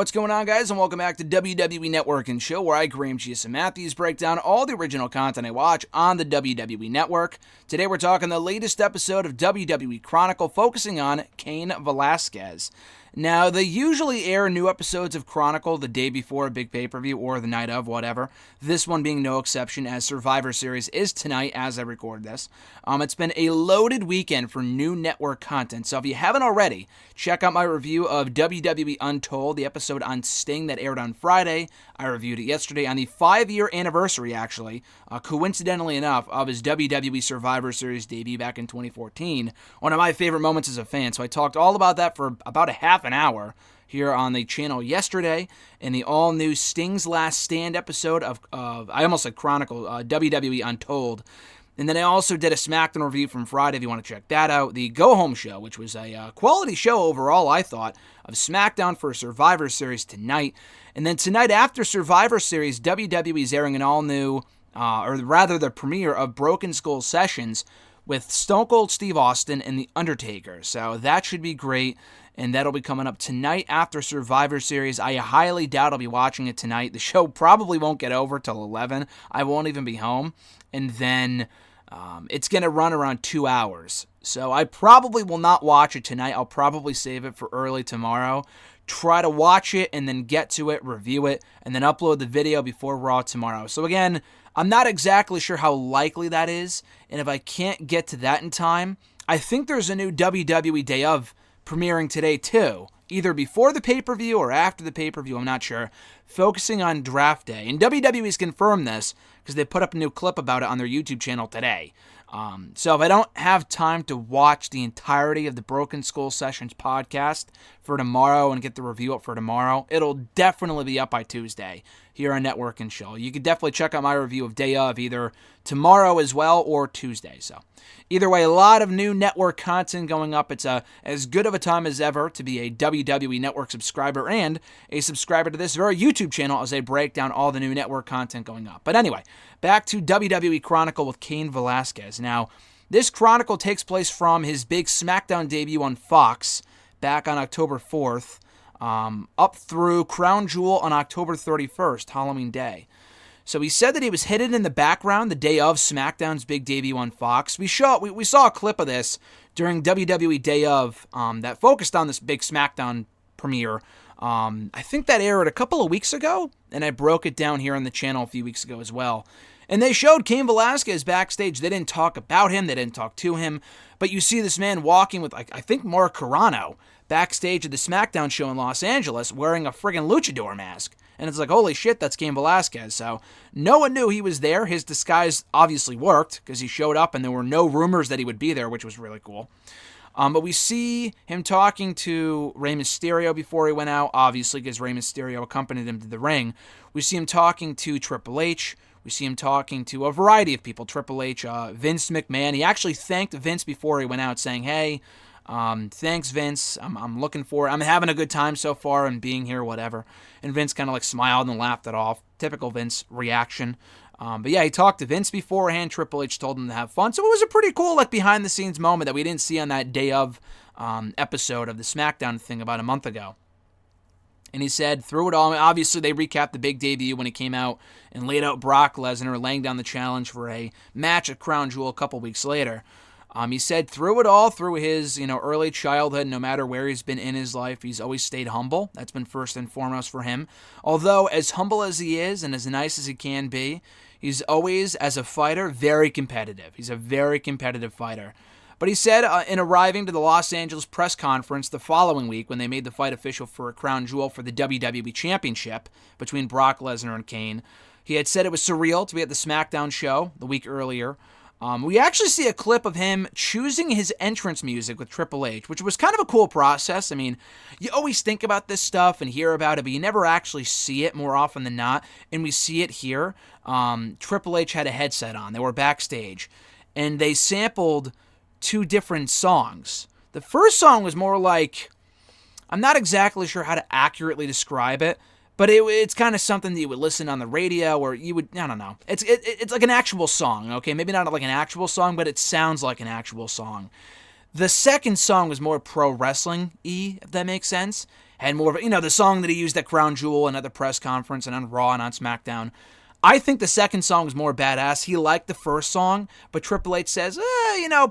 What's going on, guys, and welcome back to WWE Network and Show, where I, Graham G.S. Matthews, break down all the original content I watch on the WWE Network. Today we're talking the latest episode of WWE Chronicle, focusing on Cain Velasquez. Now, they usually air new episodes of Chronicle the day before a big pay-per-view or the night of, whatever. This one being no exception, as Survivor Series is tonight as I record this. It's been a loaded weekend for new network content, so if you haven't already, check out my review of WWE Untold, the episode on Sting that aired on Friday. I reviewed it yesterday on the 5-year anniversary, actually, coincidentally enough, of his WWE Survivor Series debut back in 2014. One of my favorite moments as a fan, so I talked all about that for about a half an hour here on the channel yesterday in the all-new Sting's Last Stand episode of I almost said Chronicle, WWE Untold. And then I also did a SmackDown review from Friday, if you want to check that out. The Go Home Show, which was a quality show overall, I thought, of SmackDown for Survivor Series tonight. And then tonight after Survivor Series, WWE is airing an all-new, or rather the premiere of Broken Skull Sessions with Stone Cold Steve Austin and The Undertaker. So that should be great. And that'll be coming up tonight after Survivor Series. I highly doubt I'll be watching it tonight. The show probably won't get over till 11. I won't even be home. And then it's going to run around 2 hours. So I probably will not watch it tonight. I'll probably save it for early tomorrow. Try to watch it and then get to it, review it, and then upload the video before Raw tomorrow. So again, I'm not exactly sure how likely that is. And if I can't get to that in time, I think there's a new WWE Day Of premiering today too, either before the pay-per-view or after the pay-per-view, I'm not sure, focusing on Draft Day. And WWE's confirmed this because they put up a new clip about it on their YouTube channel today. So if I don't have time to watch the entirety of the Broken Skull Sessions podcast for tomorrow and get the review up for tomorrow, it'll definitely be up by Tuesday here on Network and Show. You can definitely check out my review of Day Of either tomorrow as well or Tuesday. So either way, a lot of new network content going up. It's as good of a time as ever to be a WWE Network subscriber and a subscriber to this very YouTube channel as they break down all the new network content going up. But anyway, back to WWE Chronicle with Cain Velasquez. Now, this Chronicle takes place from his big SmackDown debut on Fox back on October 4th, up through Crown Jewel on October 31st, Halloween Day. So he said that he was hidden in the background the day of SmackDown's big debut on Fox. We saw a clip of this during WWE Day Of that focused on this big SmackDown premiere. I think that aired a couple of weeks ago, and I broke it down here on the channel a few weeks ago as well. And they showed Cain Velasquez backstage. They didn't talk about him. They didn't talk to him. But you see this man walking with, I think, Mark Carrano backstage at the SmackDown show in Los Angeles wearing a friggin' luchador mask. And it's like, holy shit, that's Cain Velasquez. So no one knew he was there. His disguise obviously worked because he showed up and there were no rumors that he would be there, which was really cool. But we see him talking to Rey Mysterio before he went out, obviously, because Rey Mysterio accompanied him to the ring. We see him talking to Triple H. We see him talking to a variety of people. Triple H, Vince McMahon. He actually thanked Vince before he went out, saying, hey, thanks, Vince. I'm looking forward. I'm having a good time so far and being here, whatever. And Vince kind of like smiled and laughed it off. Typical Vince reaction. But yeah, he talked to Vince beforehand. Triple H told him to have fun. So it was a pretty cool like behind the scenes moment that we didn't see on that Day Of episode of the SmackDown thing about a month ago. And he said, through it all, obviously they recapped the big debut when he came out and laid out Brock Lesnar, laying down the challenge for a match at Crown Jewel a couple weeks later. He said through it all, through his early childhood, no matter where he's been in his life, he's always stayed humble. That's been first and foremost for him. Although as humble as he is and as nice as he can be, he's always, as a fighter, very competitive. He's a very competitive fighter. But he said in arriving to the Los Angeles press conference the following week when they made the fight official for a Crown Jewel for the WWE Championship between Brock Lesnar and Cain, he had said it was surreal to be at the SmackDown show the week earlier. We actually see a clip of him choosing his entrance music with Triple H, which was kind of a cool process. I mean, you always think about this stuff and hear about it, but you never actually see it more often than not, and we see it here. Triple H had a headset on. They were backstage, and they sampled 2 different songs. The first song was more like, I'm not exactly sure how to accurately describe it, but it's kind of something that you would listen on the radio, or you would, I don't know. It's like an actual song, okay? Maybe not like an actual song, but it sounds like an actual song. The second song was more pro wrestling-y, if that makes sense. had more of, the song that he used at Crown Jewel and at the press conference and on Raw and on SmackDown. I think the second song is more badass. He liked the first song, but Triple H says,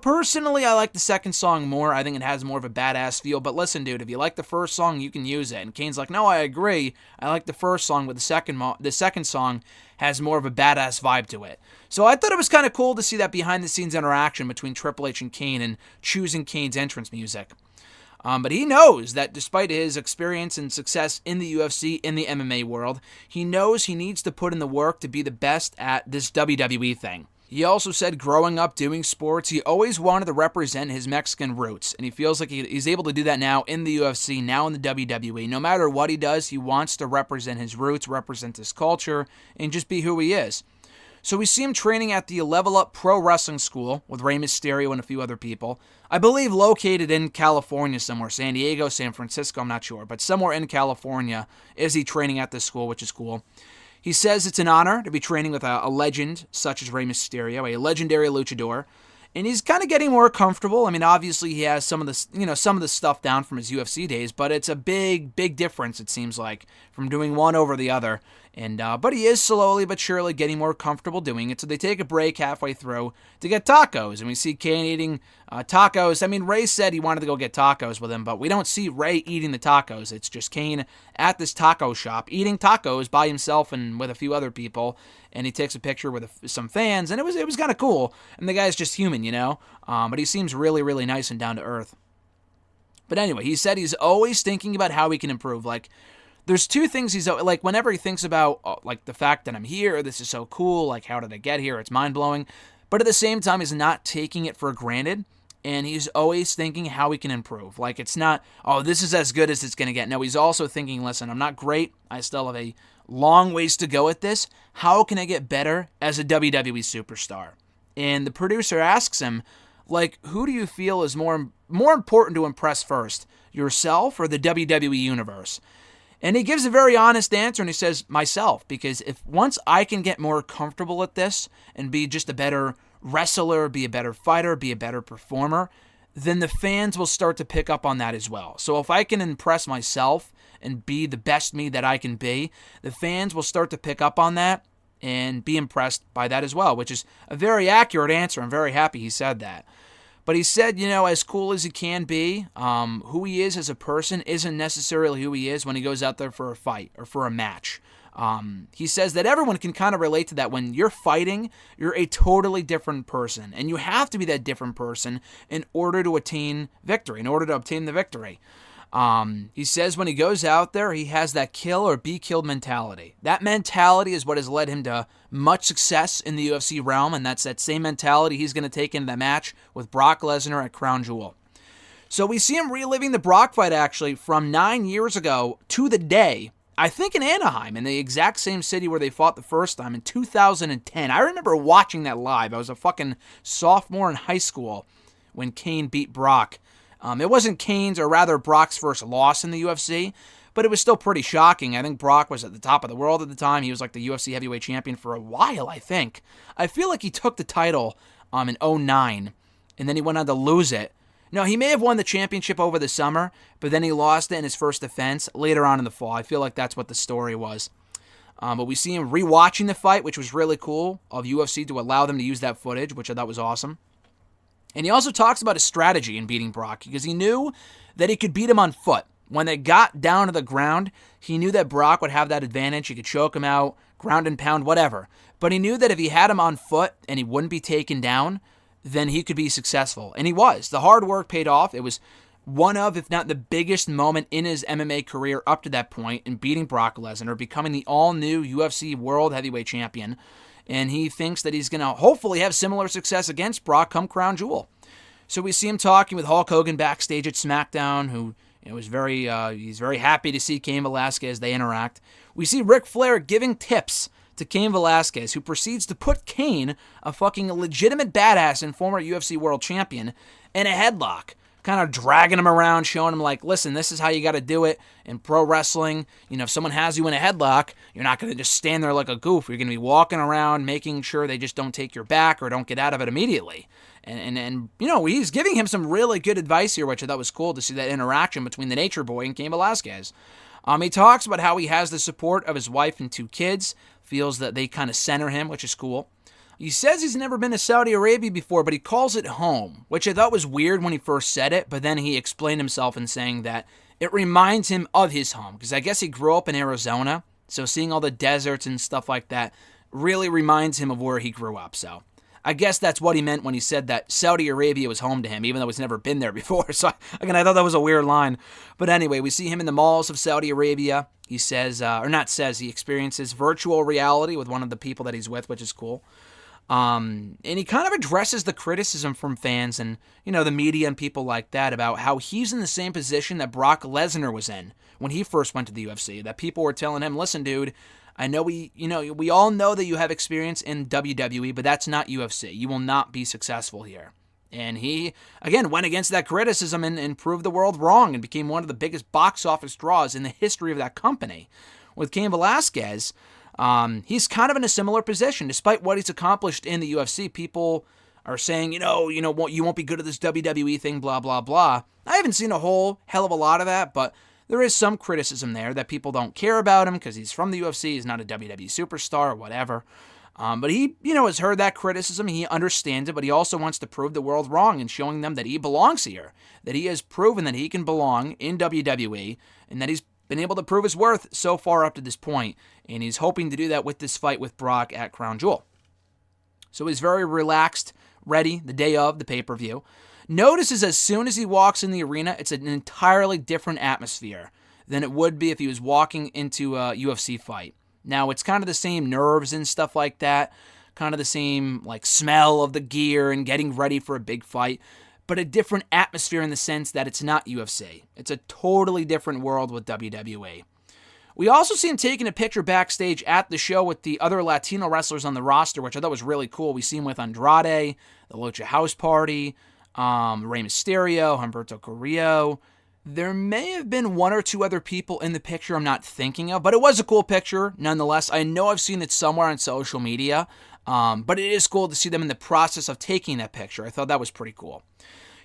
personally, I like the second song more. I think it has more of a badass feel. But listen, dude, if you like the first song, you can use it. And Kane's like, no, I agree. I like the first song, but the second song has more of a badass vibe to it. So I thought it was kind of cool to see that behind-the-scenes interaction between Triple H and Kane and choosing Kane's entrance music. But he knows that despite his experience and success in the UFC, in the MMA world, he knows he needs to put in the work to be the best at this WWE thing. He also said growing up doing sports, he always wanted to represent his Mexican roots, and he feels like he's able to do that now in the UFC, now in the WWE. No matter what he does, he wants to represent his roots, represent his culture, and just be who he is. So we see him training at the Level Up Pro Wrestling School with Rey Mysterio and a few other people. I believe located in California somewhere, San Diego, San Francisco, I'm not sure, but somewhere in California is he training at this school, which is cool. He says it's an honor to be training with a legend such as Rey Mysterio, a legendary luchador, and he's kind of getting more comfortable. I mean, obviously he has some of the stuff down from his UFC days, but it's a big difference, it seems like, from doing one over the other. And but he is slowly but surely getting more comfortable doing it. So they take a break halfway through to get tacos, and we see Kane eating tacos. I mean, Rey said he wanted to go get tacos with him, but we don't see Rey eating the tacos. It's just Kane at this taco shop eating tacos by himself and with a few other people. And he takes a picture with some fans, and it was kind of cool. And the guy's just human, but he seems really, really nice and down to earth. But anyway, he said he's always thinking about how he can improve. Like, there's two things he's like, whenever he thinks about like the fact that I'm here, this is so cool, like how did I get here? It's mind-blowing. But at the same time, he's not taking it for granted, and he's always thinking how he can improve. Like, it's not, this is as good as it's going to get. No, he's also thinking, listen, I'm not great. I still have a long ways to go at this. How can I get better as a WWE superstar? And the producer asks him, like, who do you feel is more important to impress first, yourself or the WWE Universe? And he gives a very honest answer, and he says, myself, because if once I can get more comfortable at this and be just a better wrestler, be a better fighter, be a better performer, then the fans will start to pick up on that as well. So if I can impress myself and be the best me that I can be, the fans will start to pick up on that and be impressed by that as well, which is a very accurate answer. I'm very happy he said that. But he said, as cool as he can be, who he is as a person isn't necessarily who he is when he goes out there for a fight or for a match. He says that everyone can kind of relate to that. When you're fighting, you're a totally different person. And you have to be that different person in order to attain victory, in order to obtain the victory. He says when he goes out there, he has that kill or be killed mentality. That mentality is what has led him to much success in the UFC realm, and that's that same mentality he's going to take into the match with Brock Lesnar at Crown Jewel. So we see him reliving the Brock fight, actually, from 9 years ago to the day, I think in Anaheim, in the exact same city where they fought the first time in 2010. I remember watching that live. I was a fucking sophomore in high school when Cain beat Brock. It wasn't Kane's, or rather Brock's first loss in the UFC, but it was still pretty shocking. I think Brock was at the top of the world at the time. He was like the UFC heavyweight champion for a while, I think. I feel like he took the title in 2009, and then he went on to lose it. No, he may have won the championship over the summer, but then he lost it in his first defense later on in the fall. I feel like that's what the story was. But we see him rewatching the fight, which was really cool of UFC to allow them to use that footage, which I thought was awesome. And he also talks about his strategy in beating Brock, because he knew that he could beat him on foot. When they got down to the ground, he knew that Brock would have that advantage. He could choke him out, ground and pound, whatever. But he knew that if he had him on foot and he wouldn't be taken down, then he could be successful. And he was. The hard work paid off. It was one of, if not the biggest moment in his MMA career up to that point in beating Brock Lesnar, becoming the all-new UFC World Heavyweight Champion. And he thinks that he's going to hopefully have similar success against Brock come Crown Jewel. So we see him talking with Hulk Hogan backstage at SmackDown, who he's very happy to see Cain Velasquez. They interact. We see Ric Flair giving tips to Cain Velasquez, who proceeds to put Cain, a fucking legitimate badass and former UFC World Champion, in a headlock. kind of dragging him around, showing him like, listen, this is how you got to do it in pro wrestling. If someone has you in a headlock, you're not going to just stand there like a goof. You're going to be walking around, making sure they just don't take your back or don't get out of it immediately. And he's giving him some really good advice here, which I thought was cool to see that interaction between the Nature Boy and Cain Velasquez. He talks about how he has the support of his wife and 2 kids, feels that they kind of center him, which is cool. He says he's never been to Saudi Arabia before, but he calls it home, which I thought was weird when he first said it, but then he explained himself in saying that it reminds him of his home, because I guess he grew up in Arizona, so seeing all the deserts and stuff like that really reminds him of where he grew up. So I guess that's what he meant when he said that Saudi Arabia was home to him, even though he's never been there before. So again, I thought that was a weird line. But anyway, we see him in the malls of Saudi Arabia. He says, he experiences virtual reality with one of the people that he's with, which is cool. And he kind of addresses the criticism from fans and, the media and people like that about how he's in the same position that Brock Lesnar was in when he first went to the UFC, that people were telling him, listen, dude, I know we all know that you have experience in WWE, but that's not UFC. You will not be successful here. And he, again, went against that criticism and proved the world wrong and became one of the biggest box office draws in the history of that company. With Cain Velasquez, he's kind of in a similar position. Despite what he's accomplished in the UFC, people are saying, you won't be good at this WWE thing, blah, blah, blah. I haven't seen a whole hell of a lot of that, but there is some criticism there that people don't care about him because he's from the UFC, he's not a WWE superstar or whatever. But he, has heard that criticism, he understands it, but he also wants to prove the world wrong and showing them that he belongs here, that he has proven that he can belong in WWE, and that he's been able to prove his worth so far up to this point, and he's hoping to do that with this fight with Brock at Crown Jewel. So he's very relaxed, ready the day of the pay-per-view. Notices as soon as he walks in the arena, it's an entirely different atmosphere than it would be if he was walking into a UFC fight. Now, it's kind of the same nerves and stuff like that, kind of the same smell of the gear and getting ready for a big fight, but a different atmosphere in the sense that it's not UFC. It's a totally different world with WWE. We also see him taking a picture backstage at the show with the other Latino wrestlers on the roster, which I thought was really cool. We see him with Andrade, the Lucha House Party, Rey Mysterio, Humberto Carrillo. There may have been 1 or 2 other people in the picture I'm not thinking of, but it was a cool picture nonetheless. I know I've seen it somewhere on social media, but it is cool to see them in the process of taking that picture. I thought that was pretty cool.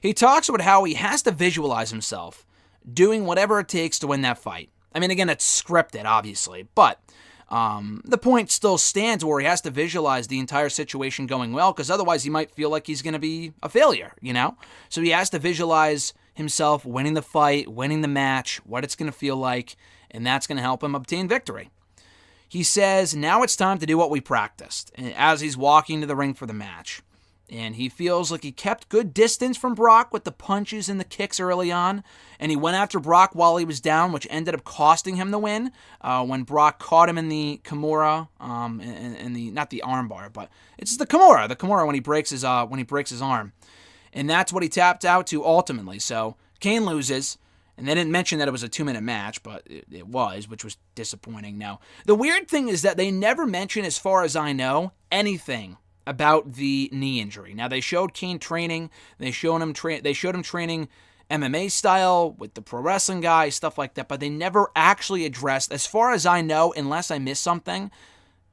He talks about how he has to visualize himself doing whatever it takes to win that fight. I mean, again, it's scripted, obviously, but the point still stands where he has to visualize the entire situation going well, because otherwise he might feel like he's going to be a failure, So he has to visualize himself winning the fight, winning the match, what it's going to feel like, and that's going to help him obtain victory. He says, now it's time to do what we practiced, as he's walking to the ring for the match. And he feels like he kept good distance from Brock with the punches and the kicks early on. And he went after Brock while he was down, which ended up costing him the win when Brock caught him in the Kimura, in the not the armbar, but it's the Kimura when he breaks his arm. And that's what he tapped out to ultimately. So Cain loses. And they didn't mention that it was a 2-minute match, but it was, which was disappointing. Now, the weird thing is that they never mention, as far as I know, anything about the knee injury. Now, they showed Cain training. They showed him training MMA style with the pro wrestling guy, stuff like that, but they never actually addressed, as far as I know, unless I missed something,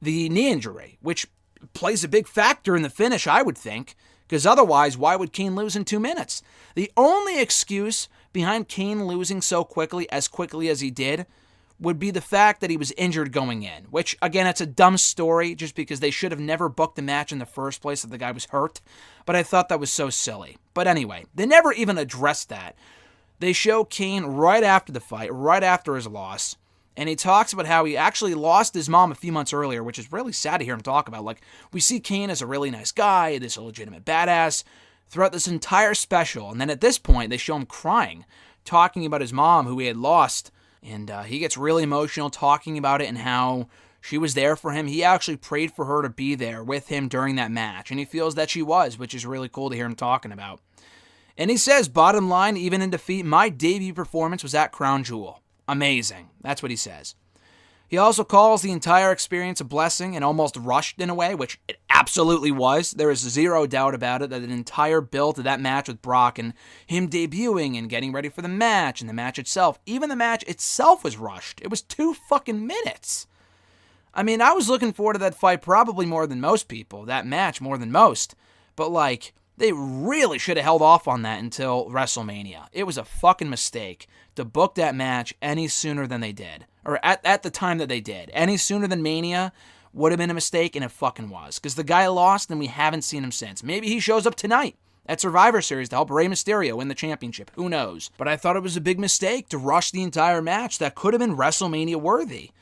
the knee injury, which plays a big factor in the finish, I would think, because otherwise, why would Cain lose in 2 minutes? The only excuse behind Cain losing so quickly as he did would be the fact that he was injured going in, which, again, it's a dumb story just because they should have never booked the match in the first place if the guy was hurt, but I thought that was so silly. But anyway, they never even addressed that. They show Cain right after the fight, right after his loss, and he talks about how he actually lost his mom a few months earlier, which is really sad to hear him talk about. Like, we see Cain as a really nice guy, this illegitimate badass, throughout this entire special, and then at this point, they show him crying, talking about his mom, who he had lost, and he gets really emotional talking about it and how she was there for him. He actually prayed for her to be there with him during that match, and he feels that she was, which is really cool to hear him talking about. And he says, bottom line, even in defeat, my debut performance was at Crown Jewel. Amazing. That's what he says. He also calls the entire experience a blessing and almost rushed in a way, which it absolutely was. There is zero doubt about it that an entire build to that match with Brock and him debuting and getting ready for the match and the match itself, even the match itself was rushed. It was 2 fucking minutes. I mean, I was looking forward to that fight probably more than most people, that match more than most, but like, they really should have held off on that until WrestleMania. It was a fucking mistake to book that match any sooner than they did, or at the time that they did. Any sooner than Mania would have been a mistake, and it fucking was, because the guy lost and we haven't seen him since. Maybe he shows up tonight at Survivor Series to help Rey Mysterio win the championship. Who knows? But I thought it was a big mistake to rush the entire match that could have been WrestleMania worthy.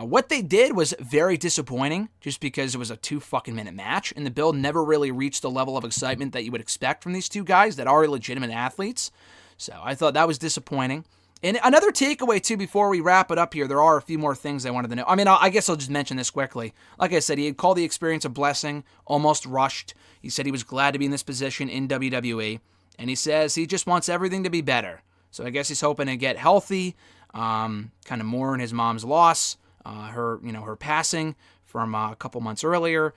What they did was very disappointing, just because it was a 2 fucking minute match, and the build never really reached the level of excitement that you would expect from these two guys that are legitimate athletes. So I thought that was disappointing. And another takeaway, too, before we wrap it up here, there are a few more things I wanted to know. I mean, I guess I'll just mention this quickly. Like I said, he had called the experience a blessing, almost rushed. He said he was glad to be in this position in WWE, and he says he just wants everything to be better. So I guess he's hoping to get healthy, kind of mourn his mom's loss, her passing from a couple months earlier,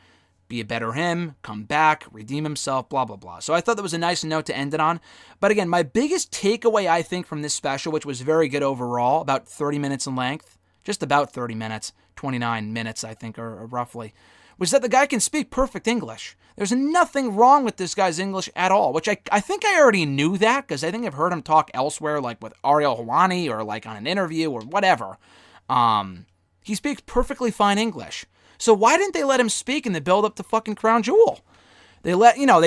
be a better him, come back, redeem himself, blah, blah, blah. So I thought that was a nice note to end it on. But again, my biggest takeaway, I think, from this special, which was very good overall, about 30 minutes in length, just about 30 minutes, 29 minutes, I think, or roughly, was that the guy can speak perfect English. There's nothing wrong with this guy's English at all, which I think I already knew that, because I think I've heard him talk elsewhere, like with Ariel Helwani, or like on an interview, or whatever. He speaks perfectly fine English. So why didn't they let him speak in the build-up to fucking Crown Jewel? He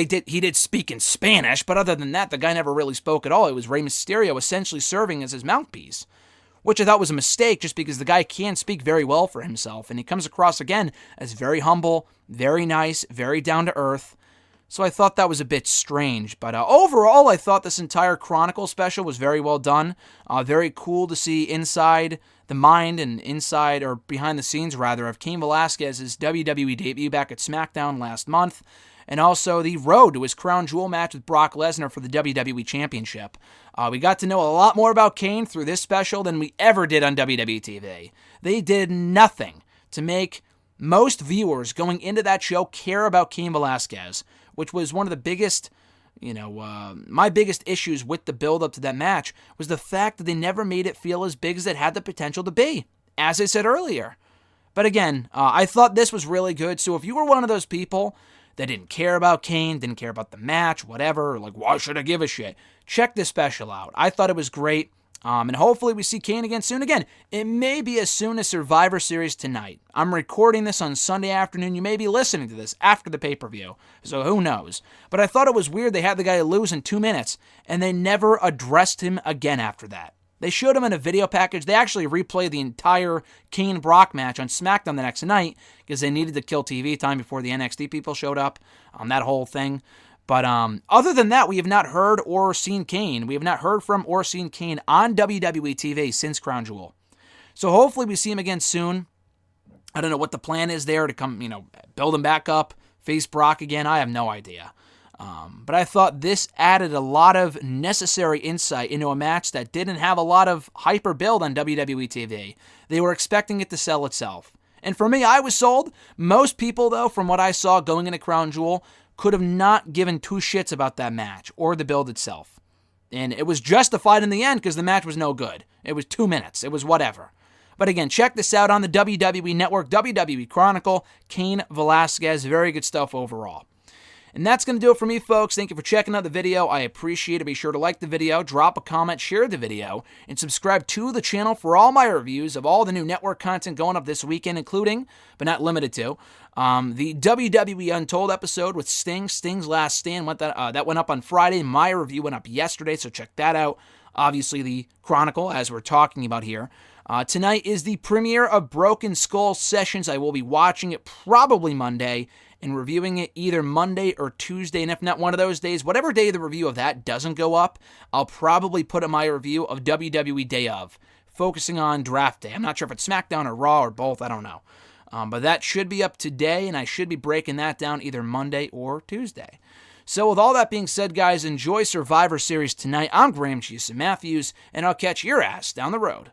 did speak in Spanish, but other than that, the guy never really spoke at all. It was Rey Mysterio essentially serving as his mouthpiece, which I thought was a mistake, just because the guy can speak very well for himself, and he comes across, again, as very humble, very nice, very down-to-earth. So I thought that was a bit strange. But overall, I thought this entire Chronicle special was very well done. Very cool to see inside the mind and inside, or behind the scenes, rather, of Cain Velasquez's WWE debut back at SmackDown last month. And also the road to his Crown Jewel match with Brock Lesnar for the WWE Championship. We got to know a lot more about Cain through this special than we ever did on WWE TV. They did nothing to make most viewers going into that show care about Cain Velasquez, which was one of the biggest, my biggest issues with the build-up to that match, was the fact that they never made it feel as big as it had the potential to be, as I said earlier. But again, I thought this was really good, so if you were one of those people that didn't care about Cain, didn't care about the match, whatever, like, why should I give a shit? Check this special out. I thought it was great. And hopefully we see Cain again soon. Again, it may be as soon as Survivor Series tonight. I'm recording this on Sunday afternoon. You may be listening to this after the pay-per-view, so who knows. But I thought it was weird they had the guy lose in 2 minutes, and they never addressed him again after that. They showed him in a video package. They actually replayed the entire Cain-Brock match on SmackDown the next night, because they needed to kill TV time before the NXT people showed up on that whole thing. But other than that, we have not heard or seen Cain. We have not heard from or seen Cain on WWE TV since Crown Jewel. So hopefully we see him again soon. I don't know what the plan is there to come, build him back up, face Brock again. I have no idea. But I thought this added a lot of necessary insight into a match that didn't have a lot of hyper build on WWE TV. They were expecting it to sell itself. And for me, I was sold. Most people, though, from what I saw going into Crown Jewel, could have not given 2 shits about that match or the build itself. And it was justified in the end because the match was no good. It was 2 minutes. It was whatever. But again, check this out on the WWE Network, WWE Chronicle, Cain Velasquez. Very good stuff overall. And that's going to do it for me, folks. Thank you for checking out the video. I appreciate it. Be sure to like the video, drop a comment, share the video, and subscribe to the channel for all my reviews of all the new network content going up this weekend, including, but not limited to, the WWE Untold episode with Sting's Last Stand. That went up on Friday. My review went up yesterday, so check that out. Obviously, the Chronicle, as we're talking about here. Tonight is the premiere of Broken Skull Sessions. I will be watching it probably Monday and reviewing it either Monday or Tuesday, and if not one of those days, whatever day the review of that doesn't go up, I'll probably put in my review of WWE Day Of, focusing on Draft Day. I'm not sure if it's SmackDown or Raw or both, I don't know. But that should be up today, and I should be breaking that down either Monday or Tuesday. So with all that being said, guys, enjoy Survivor Series tonight. I'm Graham Matthews, and I'll catch your ass down the road.